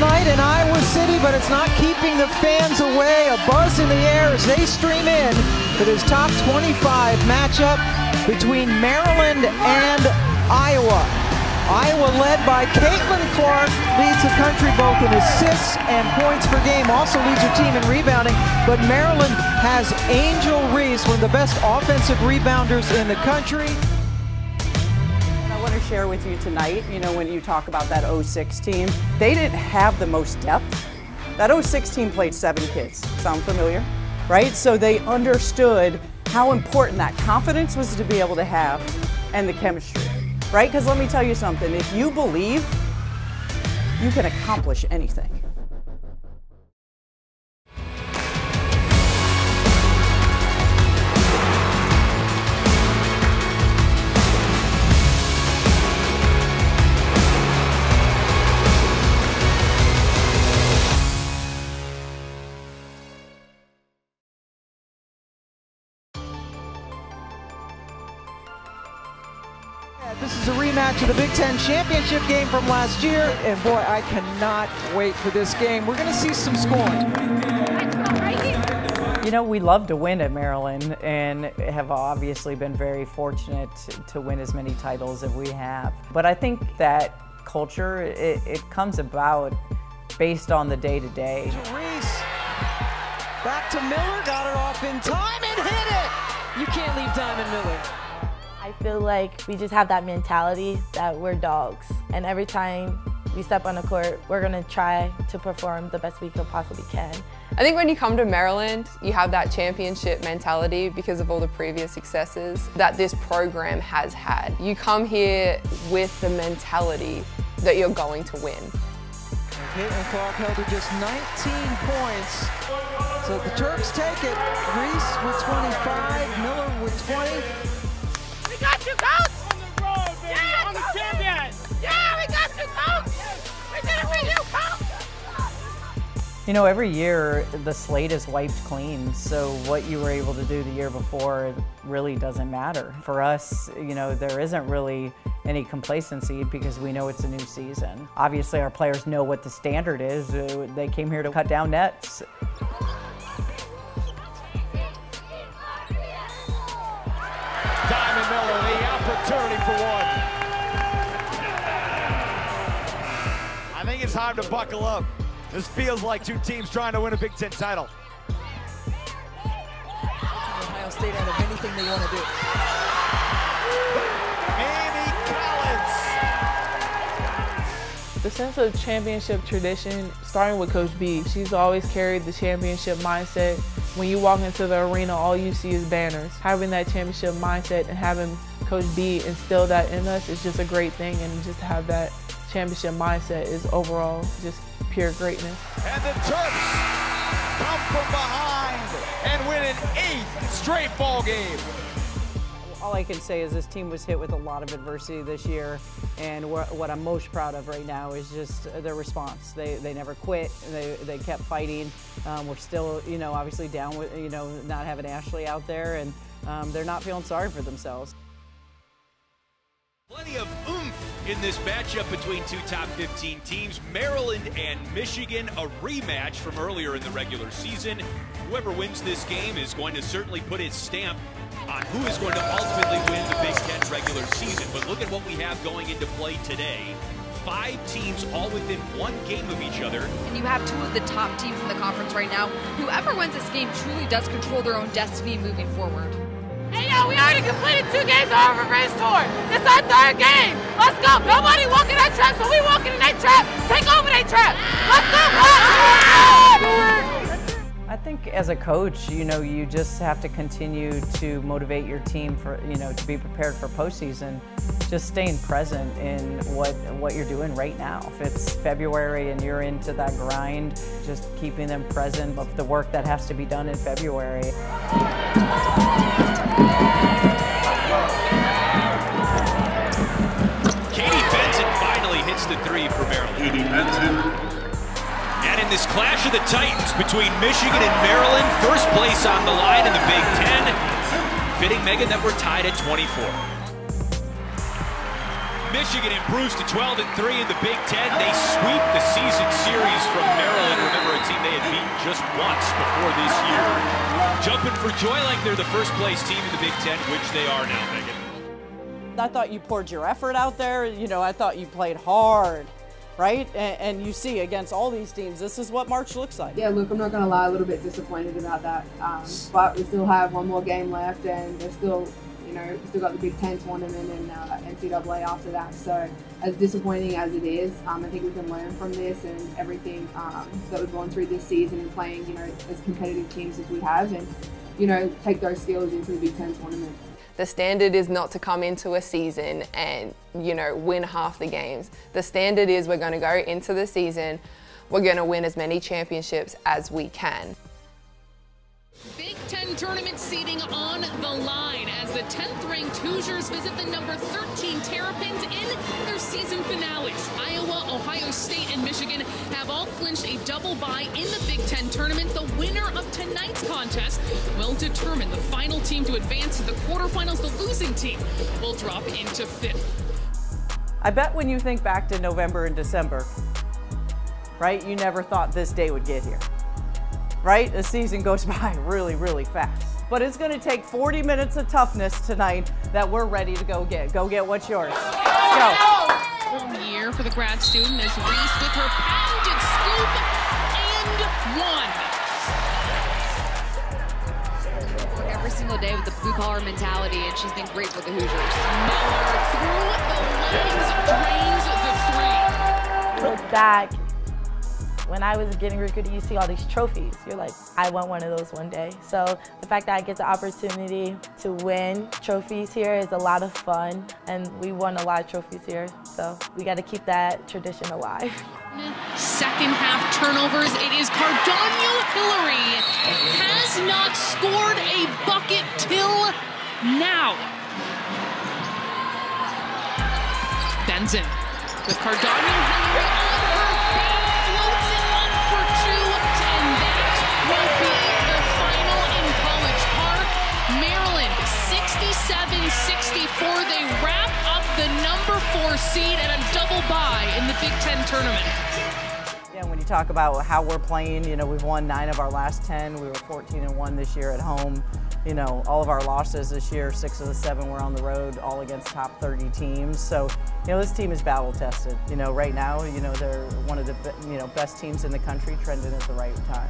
night in Iowa City, but it's not keeping the fans away. A buzz in the air as they stream in for this top 25 matchup between Maryland and Iowa. Iowa, led by Caitlin Clark, leads the country both in assists and points per game, also leads her team in rebounding, but Maryland has Angel Reese, one of the best offensive rebounders in the country. I want to share with you tonight, you know, when you talk about that 06 team, they didn't have the most depth. That 06 team played 7 kids. Sound familiar? Right? So they understood how important that confidence was to be able to have and the chemistry. Right? Because let me tell you something, if you believe, you can accomplish anything. This is a rematch of the Big Ten championship game from last year, and boy, I cannot wait for this game. We're going to see some scoring. You know, we love to win at Maryland and have obviously been very fortunate to win as many titles as we have. But I think that culture, it comes about based on the day-to-day. Reese, back to Miller, got it off in time and hit it! You can't leave Diamond Miller. I feel like we just have that mentality that we're dogs, and every time we step on the court, we're gonna try to perform the best we could possibly can. I think when you come to Maryland, you have that championship mentality because of all the previous successes that this program has had. You come here with the mentality that you're going to win. Caitlin Clark held to just 19 points. So the Terps take it. Reese with 25, Miller with 20. We got you, coach! On the road, baby! Yeah, on the champion! Yeah, we got you, coach! We did it for you, coach! You know, every year the slate is wiped clean, so what you were able to do the year before really doesn't matter. For us, you know, there isn't really any complacency because we know it's a new season. Obviously, our players know what the standard is. They came here to cut down nets. Diamond Miller, the opportunity for one. I think it's time to buckle up. This feels like two teams trying to win a Big Ten title. Ohio State out of anything they want to do. Amy Collins. The sense of championship tradition, starting with Coach B, she's always carried the championship mindset. When you walk into the arena, all you see is banners. Having that championship mindset and having Coach B instill that in us is just a great thing, and just to have that championship mindset is overall just pure greatness. And the Terps come from behind and win an 8th straight ball game. All I can say is this team was hit with a lot of adversity this year, and what I'm most proud of right now is just their response. They never quit. They kept fighting. We're still, you know, obviously down with, you know, not having Ashley out there, and they're not feeling sorry for themselves. Plenty of oomph in this matchup between two top 15 teams, Maryland and Michigan, a rematch from earlier in the regular season. Whoever wins this game is going to certainly put its stamp on who is going to ultimately win the Big Ten regular season. But look at what we have going into play today. 5 teams all within 1 game of each other. And you have 2 of the top teams in the conference right now. Whoever wins this game truly does control their own destiny moving forward. Hey, yo, we already completed 2 games of our revenge tour. This is our 3rd game. Let's go. Nobody walking that trap, so we walking in that trap. Take over that trap. Let's go. I think as a coach, you know, you just have to continue to motivate your team for, you know, to be prepared for postseason. Just staying present in what you're doing right now. If it's February and you're into that grind, just keeping them present of the work that has to be done in February. Katie Benson finally hits the 3 for Maryland. Katie Benson. And in this clash of the Titans between Michigan and Maryland, first place on the line in the Big Ten. Fitting, Megan, that we're tied at 24. Michigan improves to 12-3 in the Big Ten. They sweep the season series from Maryland. Remember, a team they had beaten just once before this year. Jumping for joy like they're the first place team in the Big Ten, which they are now, Megan. I thought you poured your effort out there. You know, I thought you played hard, right? And you see against all these teams, this is what March looks like. Yeah, look, I'm not going to lie, a little bit disappointed about that. But we still have one more game left, and there's still, you know, we still got the Big Ten tournament and NCAA after that. So as disappointing as it is, I think we can learn from this and everything that we've gone through this season and playing, you know, as competitive teams as we have, and, you know, take those skills into the Big Ten tournament. The standard is not to come into a season and, you know, win half the games. The standard is we're going to go into the season, we're going to win as many championships as we can. Big Ten tournament seeding on the line as the 10th-ranked Hoosiers visit the number 13 Terrapins in their season finales. Iowa, Ohio State, and Michigan have all clinched a double bye in the Big Ten tournament. The winner of tonight's contest will determine the final team to advance to the quarterfinals. The losing team will drop into 5th. I bet when you think back to November and December, right, you never thought this day would get here. Right? The season goes by really, really fast. But it's going to take 40 minutes of toughness tonight that we're ready to go get. Go get what's yours. Let's go. Year for the grad student as Reese with her patented scoop and one. Every single day with the blue-collar mentality, and she's been great for the Hoosiers. Miller through the legs, drains the three. Look back. When I was getting recruited, you see all these trophies. You're like, I want one of those one day. So the fact that I get the opportunity to win trophies here is a lot of fun, and we won a lot of trophies here. So we got to keep that tradition alive. Second half turnovers. It is Cardano Hillary. Has not scored a bucket till now. Benson with Cardano Hillary on her feet. Floats it up for two, and that will be the final in College Park. Maryland 67-64. They wrap up the number 4 seed and a double bye in the Big Ten tournament. Yeah, when you talk about how we're playing, you know, we've won 9 of our last 10. We were 14-1 this year at home. You know, all of our losses this year, 6 of the 7 were on the road, all against top 30 teams. So, you know, this team is battle tested. You know, right now, you know, they're one of the, you know, best teams in the country, trending at the right time.